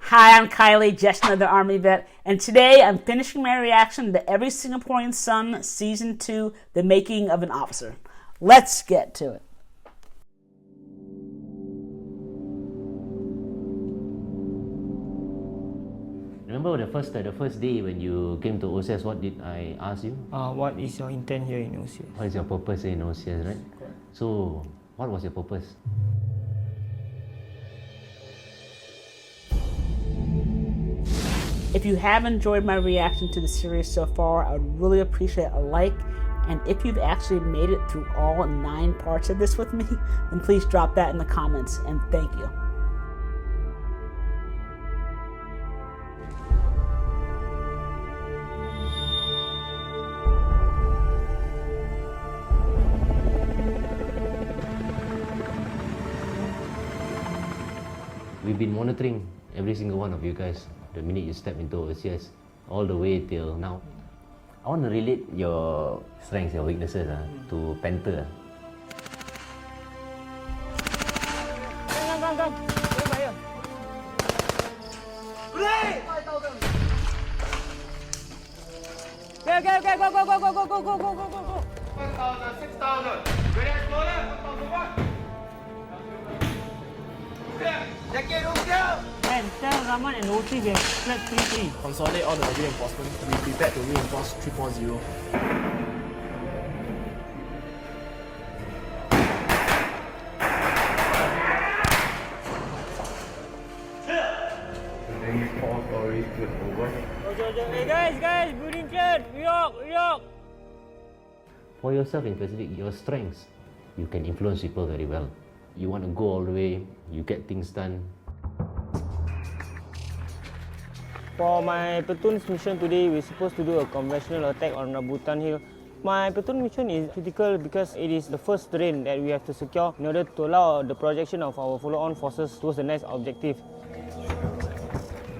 Hi, I'm Kylie, just another Army vet, and today I'm finishing my reaction to Every Singaporean Son Season 2, The Making of an Officer. Let's get to it. Remember the first day when you came to OCS, what did I ask you? What is your intent here in OCS? What is your purpose in OCS, right? So, what was your purpose? If you have enjoyed my reaction to the series so far, I would really appreciate a like, and if you've actually made it through all 9 parts of this with me, then please drop that in the comments, and thank you. We've been monitoring every single one of you guys the minute you step into OCS, all the way till now. I want to relate your strengths, your weaknesses to Panther. Okay, go. 1,000, 6,000. Very explorer, 1,001. Jacket, And tell Rahman and OT we have flat 3-3. Consolidate all the regular enforcement. We prepared to reinforce 340. Hey guys, building clear. Reorg. For yourself in specific, your strengths, you can influence people very well. You want to go all the way, you get things done. For my platoon's mission today, we're supposed to do a conventional attack on Rambutan Hill. My platoon mission is critical because it is the first terrain that we have to secure in order to allow the projection of our follow-on forces towards the next objective.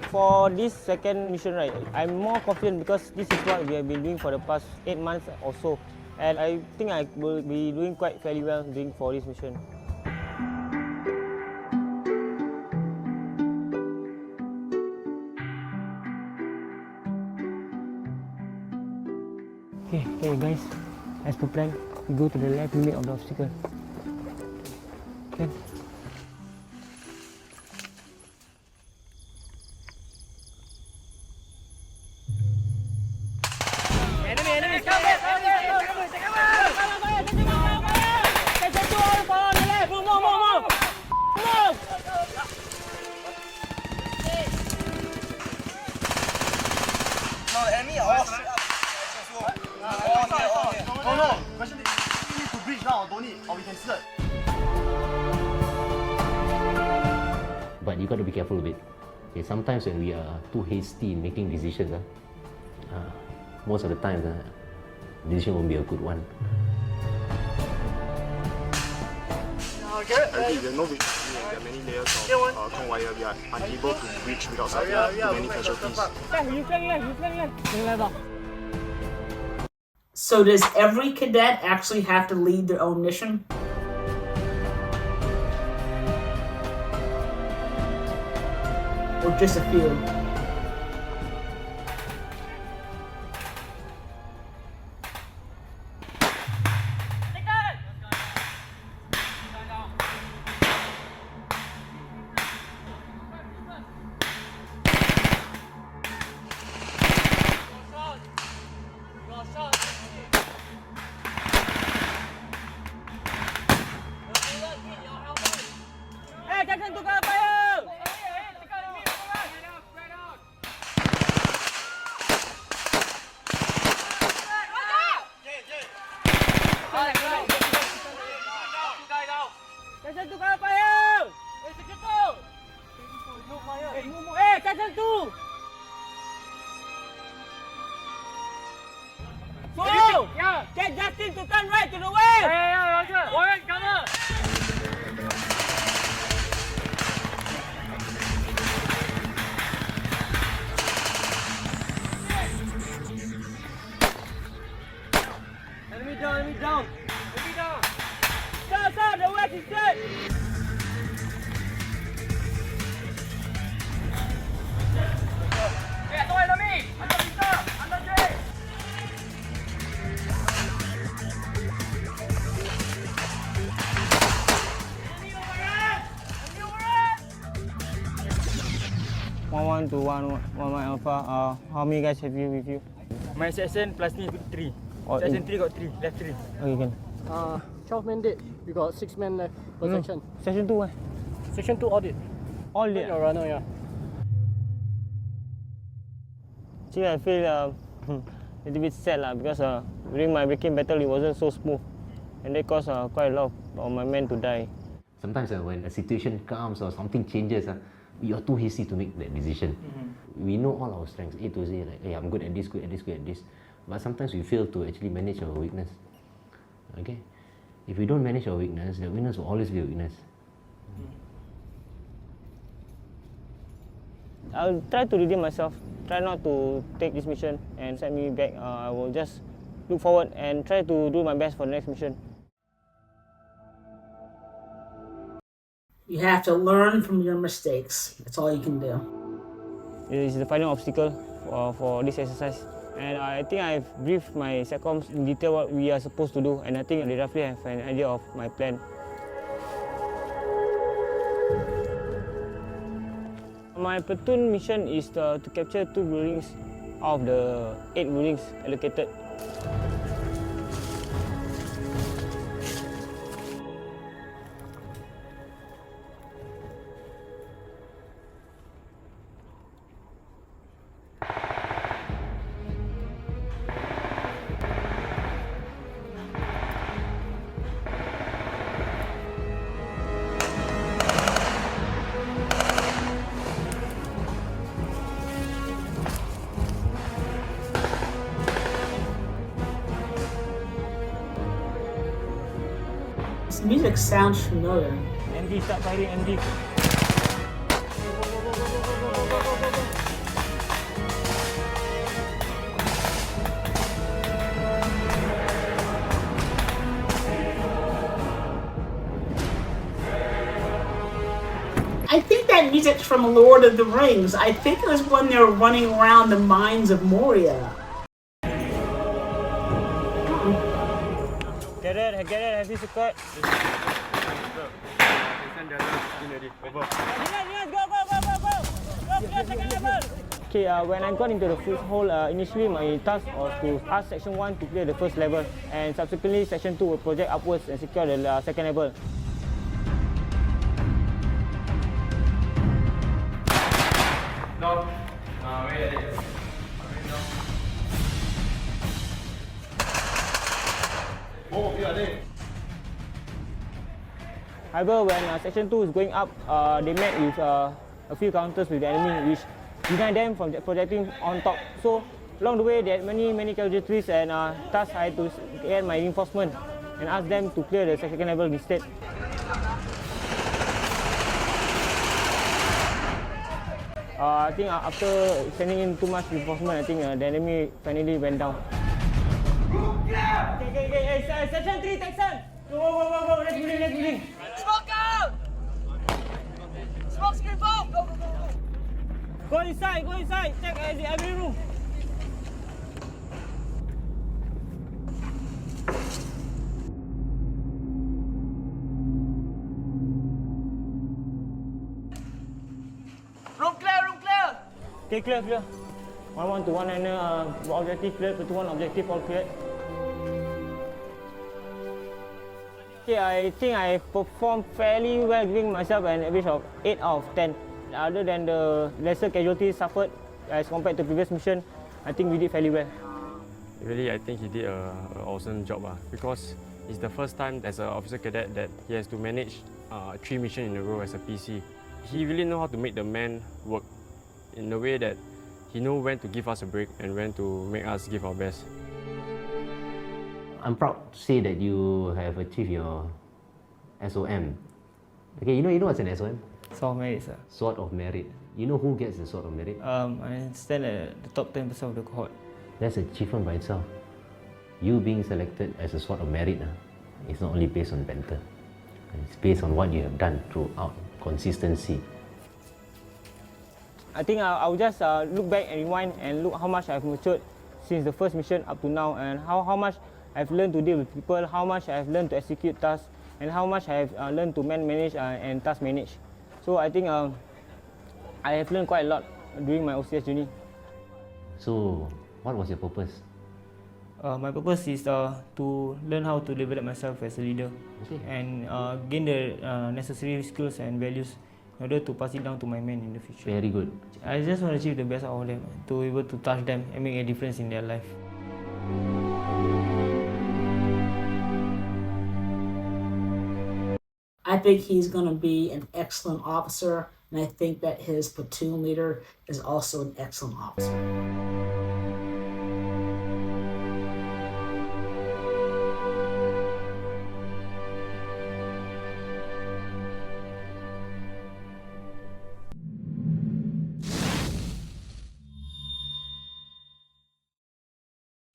For this second mission, right, I'm more confident because this is what we have been doing for the past 8 months or so. And I think I will be doing quite fairly well for this mission. Okay guys, as per plan, we go to the left limit of the obstacle. Okay. Enemy, come back! No, enemy off. No. Question is, we need to bridge now or don't need, or we can slide. But you got to be careful with it. Okay, sometimes when we are too hasty in making decisions, most of the time the decision won't be a good one. I think there are no bridge. There are many layers of con wire. We are unable to breach without suffering too many casualties. So does every cadet actually have to lead their own mission? Or just a few? Attention to cover fire! Attention to cover fire! Attention to! So, get Justin to turn right to the west! Roger. Warren, cover! Enemy down! Sir, the west is dead! to 1 Alpha. How many guys have you with you? My section plus me 3. Oh, Section 3 got 3, left 3. Okay, can. 12 men dead. We got 6 men left per section. Section 2 eh? Section 2 audit. All dead. Your runner, yeah. Actually, I feel a little bit sad because during my breaking battle, it wasn't so smooth. And that caused quite a lot of my men to die. Sometimes when a situation comes or something changes, we are too hasty to make that decision. We know all our strengths, A to Z, like, hey, I'm good at this, good at this, good at this. But sometimes we fail to actually manage our weakness. Okay? If we don't manage our weakness, the weakness will always be a weakness. I'll try to redeem myself, try not to take this mission and set me back. I will just look forward and try to do my best for the next mission. You have to learn from your mistakes. That's all you can do. It is the final obstacle for this exercise. And I think I've briefed my SECOMs in detail what we are supposed to do, and I think they roughly have an idea of my plan. My platoon mission is to capture 2 buildings out of the 8 buildings allocated. This music sounds familiar. MD, start firing, MD. I think that music's from Lord of the Rings. I think it was when they were running around the mines of Moria. Cadet, have you secured? Okay, when I got into the first hole, initially my task was to ask Section 1 to clear the first level, and subsequently Section 2 will project upwards and secure the second level. However, when Section 2 is going up, they met with a few counters with the enemy, which denied them from projecting on top. So, along the way, they had many casualties, and thus I had to get my reinforcement and ask them to clear the second level instead. I think after sending in too much reinforcement, I think the enemy finally went down. Okay, Section 3, Texan! Go, let's moving. Smoke out! Smoke screen bomb! Go! Go inside, check every room. Room clear! Okay, clear. 1-1 to 1 objective clear, platoon 1 objective all clear. Okay, I think I performed fairly well, giving myself an average of 8 out of 10. Other than the lesser casualties suffered as compared to previous mission, I think we did fairly well. Really, I think he did an awesome job because it's the first time as an officer cadet that he has to manage 3 missions in a row as a PC. He really knows how to make the men work in a way that he knows when to give us a break and when to make us give our best. I'm proud to say that you have achieved your SOM. Okay, you know what's an SOM? So merit, sir. Sword of Merit. You know who gets the Sword of Merit? I stand at the top 10% of the cohort. That's an achievement by itself. You being selected as a Sword of Merit, it's not only based on banter. It's based on what you have done throughout, consistency. I think I'll just look back and rewind and look how much I've matured since the first mission up to now, and how much I've learned to deal with people, how much I've learned to execute tasks, and how much I've learned to man manage and task manage. So I think I have learned quite a lot during my OCS journey. So, what was your purpose? My purpose is to learn how to develop myself as a leader and gain the necessary skills and values in order to pass it down to my men in the future. Very good. I just want to achieve the best out of them, to be able to touch them and make a difference in their life. I think he's going to be an excellent officer, and I think that his platoon leader is also an excellent officer.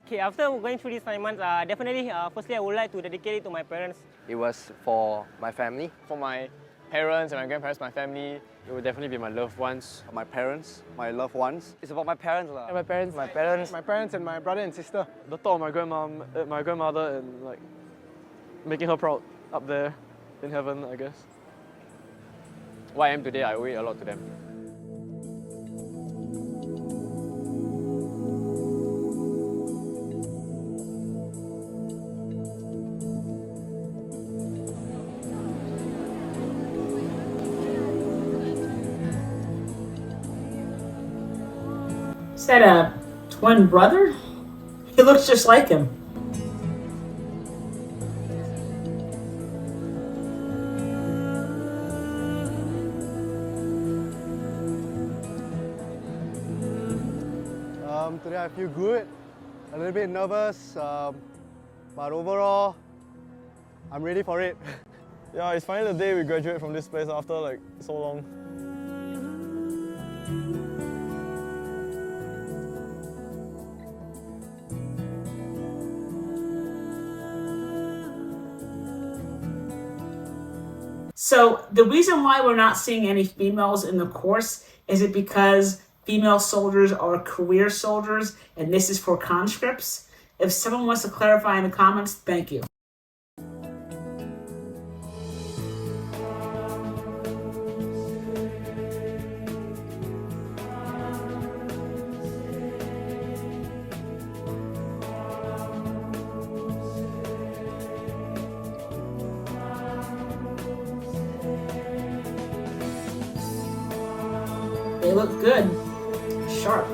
Okay, after going through these 5 months, definitely, firstly, I would like to dedicate it to my parents. It was for my family. For my parents and my grandparents, my family. It would definitely be my loved ones. My parents, my loved ones. It's about my parents. My parents. My parents. My parents and my brother and sister. The thought of my grandmother and like making her proud up there in heaven, I guess. What I am today, I owe it a lot to them. Is that a twin brother? He looks just like him. Today I feel good, a little bit nervous, but overall, I'm ready for it. Yeah, it's finally the day we graduate from this place after like so long. So the reason why we're not seeing any females in the course, is it because female soldiers are career soldiers and this is for conscripts? If someone wants to clarify in the comments, thank you. They look good, sharp.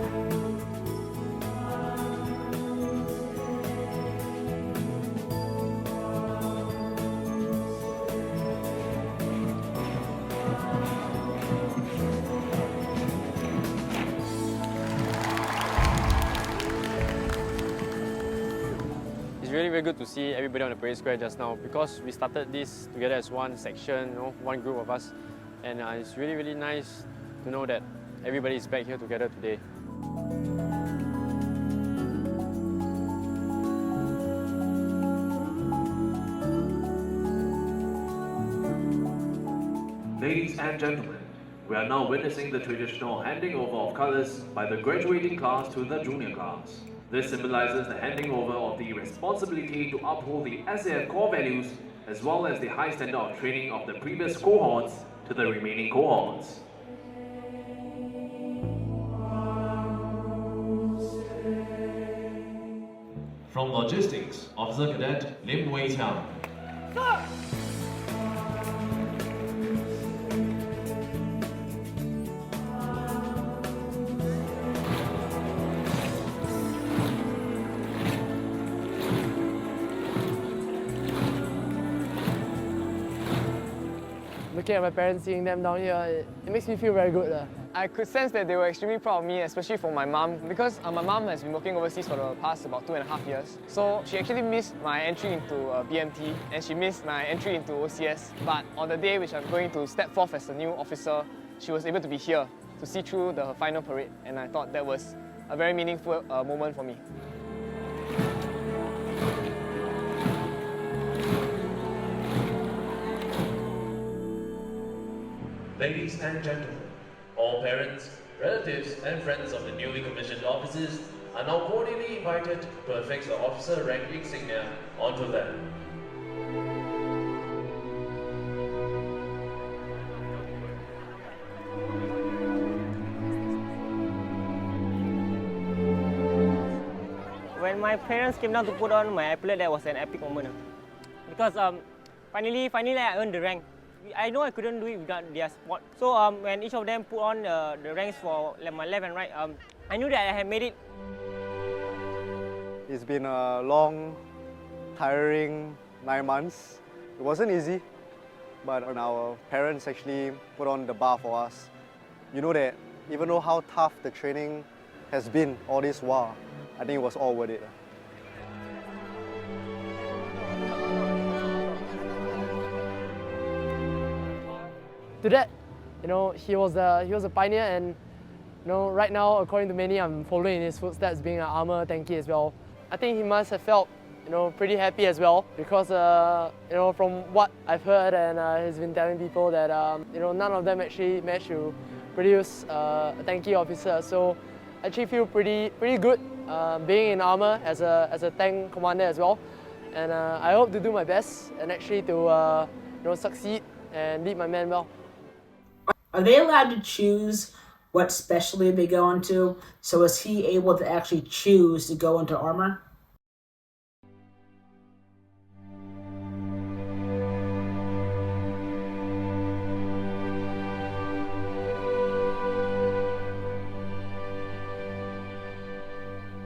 It's really very good to see everybody on the parade square just now because we started this together as one section, one group of us, and it's really, really nice to know that everybody is back here together today. Ladies and gentlemen, we are now witnessing the traditional handing over of colours by the graduating class to the junior class. This symbolizes the handing over of the responsibility to uphold the SAF core values as well as the high standard of training of the previous cohorts to the remaining cohorts. From Logistics, Officer Cadet Lim Wei Tiang. Looking at my parents, seeing them down here, it makes me feel very good. I could sense that they were extremely proud of me, especially for my mom, because my mom has been working overseas for the past about 2.5 years. So she actually missed my entry into BMT and she missed my entry into OCS. But on the day which I'm going to step forth as a new officer, she was able to be here to see through the final parade, and I thought that was a very meaningful moment for me. Ladies and gentlemen, all parents, relatives and friends of the newly commissioned officers are now cordially invited to affix the officer rank insignia onto them. my parents came down to put on my epaulet, that was an epic moment. Because finally I earned the rank. I know I couldn't do it without their support. So when each of them put on the ranks for my left and right, I knew that I had made it. It's been a long, tiring 9 months. It wasn't easy, but when our parents actually put on the bar for us, you know that even though how tough the training has been all this while, I think it was all worth it. To that, he was a pioneer, and right now, according to many, I'm following in his footsteps, being an armor tanky as well. I think he must have felt pretty happy as well, because from what I've heard, and he's been telling people that none of them actually managed to produce a tanky officer. So I actually feel pretty good being in armor as a tank commander as well, and I hope to do my best and actually to succeed and lead my men well. Are they allowed to choose what specialty they go into? So is he able to actually choose to go into armor?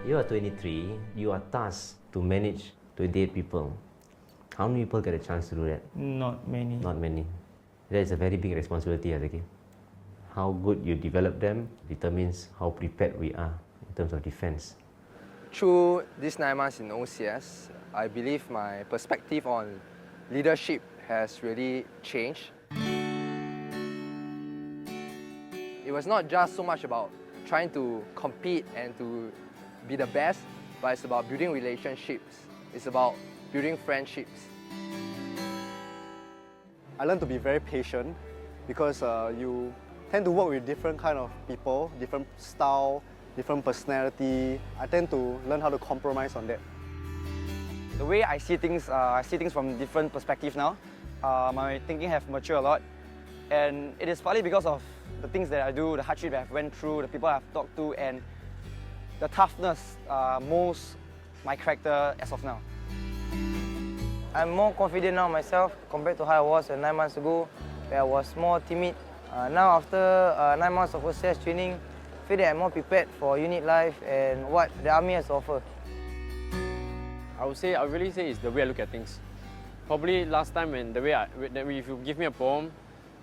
You are 23, you are tasked to manage 28 people. How many people get a chance to do that? Not many. Not many. That is a very big responsibility, Azaki. How good you develop them determines how prepared we are in terms of defense. Through these 9 months in OCS, I believe my perspective on leadership has really changed. It was not just so much about trying to compete and to be the best, but it's about building relationships. It's about building friendships. I learned to be very patient because you tend to work with different kind of people, different style, different personality. I tend to learn how to compromise on that. The way I see things from different perspectives now. My thinking have matured a lot, and it is partly because of the things that I do, the hardship I've went through, the people I've talked to, and the toughness molds my character as of now. I'm more confident now myself compared to how I was 9 months ago, where I was more timid. Now after 9 months of OCS training, I feel that I'm more prepared for unit life and what the army has to offer. I would really say it's the way I look at things. Probably last time when if you give me a poem,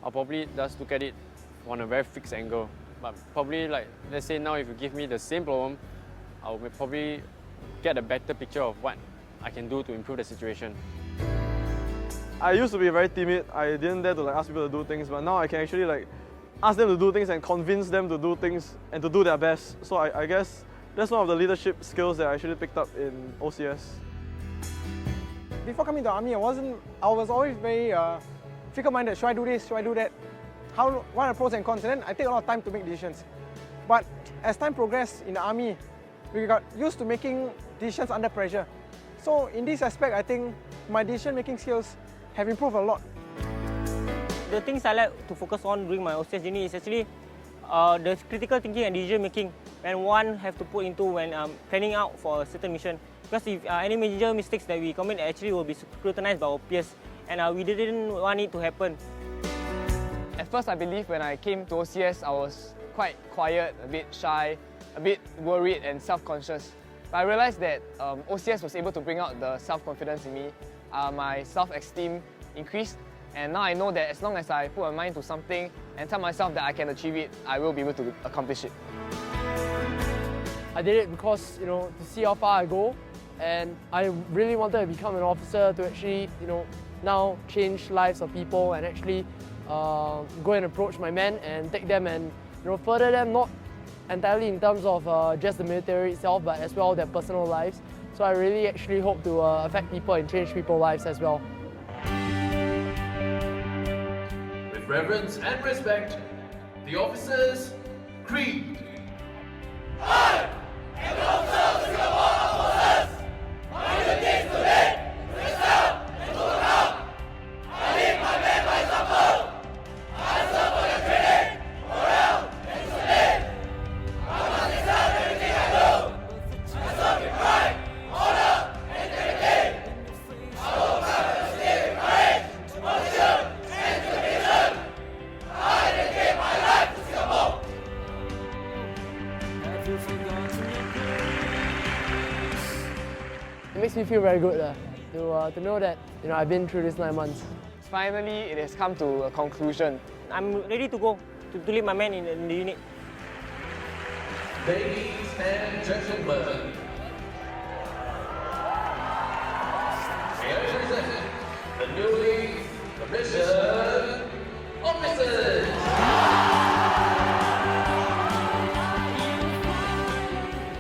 I'll probably just look at it on a very fixed angle. But probably let's say now if you give me the same poem, I'll probably get a better picture of what I can do to improve the situation. I used to be very timid. I didn't dare to ask people to do things, but now I can actually ask them to do things and convince them to do things and to do their best. So I guess that's one of the leadership skills that I actually picked up in OCS. Before coming to the army, I was always very fickle-minded. Should I do this? Should I do that? What are the pros and cons? And then I take a lot of time to make decisions. But as time progressed in the army, we got used to making decisions under pressure. So in this aspect, I think my decision-making skills have improved a lot. The things I like to focus on during my OCS journey is actually the critical thinking and decision making when one have to put into when planning out for a certain mission. Because if any major mistakes that we commit actually will be scrutinized by our peers, and we didn't want it to happen. At first, I believe when I came to OCS, I was quite quiet, a bit shy, a bit worried and self-conscious. But I realized that OCS was able to bring out the self-confidence in me. My self-esteem increased, and now I know that as long as I put my mind to something and tell myself that I can achieve it, I will be able to accomplish it. I did it because, to see how far I go, and I really wanted to become an officer to actually, now change lives of people and actually go and approach my men and take them and, further them, not entirely in terms of just the military itself, but as well their personal lives. So I really actually hope to affect people and change people's lives as well. With reverence and respect, the officers' creed. I am an officer of the Singapore Armed Forces. My duty is to lead, to excel, and to overcome. I lead my men by example. I answer for their training, morale, and discipline. I must excel in everything I do. I serve with pride, it makes me feel very good to know that I've been through these 9 months. Finally, it has come to a conclusion. I'm ready to go to lead my men in the unit. Ladies and gentlemen, may I present the newly commissioned officers.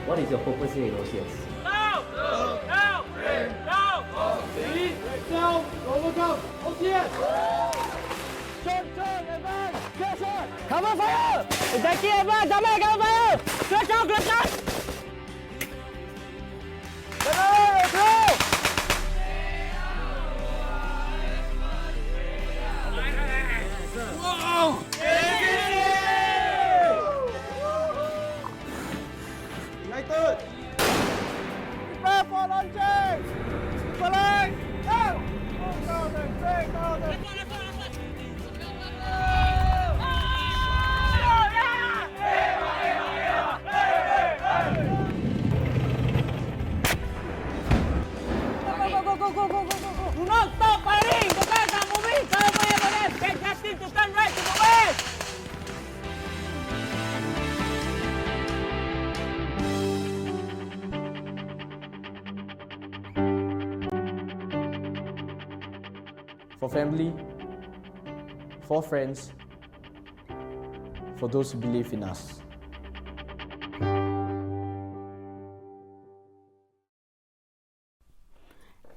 What is your purpose here in OCS? Cover fire! Jackie, advance! Damai, cover fire! Clutch out, clutch out! Go! Whoa! United! Prepare for launching! Select! Go! 4,000! Go! Do not stop firing! The guys are moving! Cover fire for them! Get Justin to turn right to the west! For family, for friends, for those who believe in us.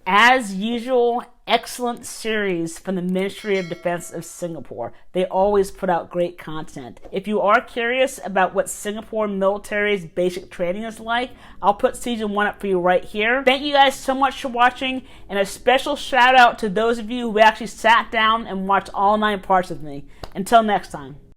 As usual, excellent series from the Ministry of Defense of Singapore. They always put out great content. If you are curious about what Singapore military's basic training is like, I'll put season 1 up for you right here. Thank you guys so much for watching, and a special shout out to those of you who actually sat down and watched all 9 parts with me. Until next time.